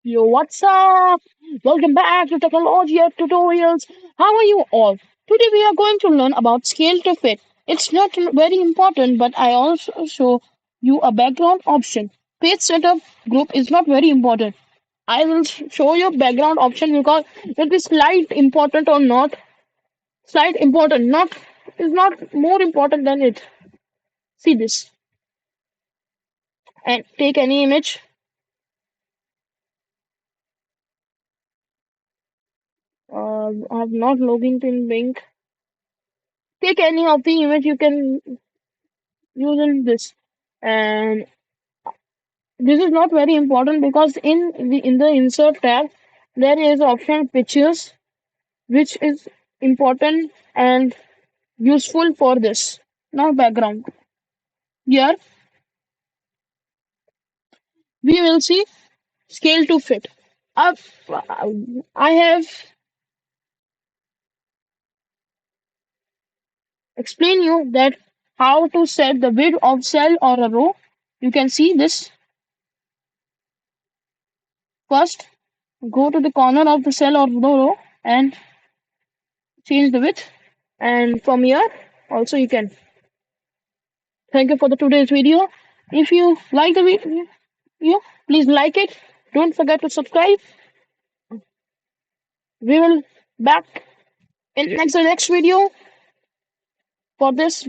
Yo, what's up? Welcome back to Technology Tutorials. How are you all? Today we are going to learn about scale to fit. It's not very important, but I also show you a background option. Page setup group is not very important. I will show you background option because it is slight important or not. Slight important, not is not more important than it. See this and take any image. I have not logged in Bing. Take any of the image you can using this, and this is not very important because in the insert tab there is option pictures, which is important and useful for this. Now background, here we will see scale to fit. uh, I have explained you that how to set the width of cell or a row. You can see this. First, go to the corner of the cell or the row and change the width, and from here also you can. Thank you for the today's video. If you like the video, please like it. Don't forget to subscribe. We will back in next video for this.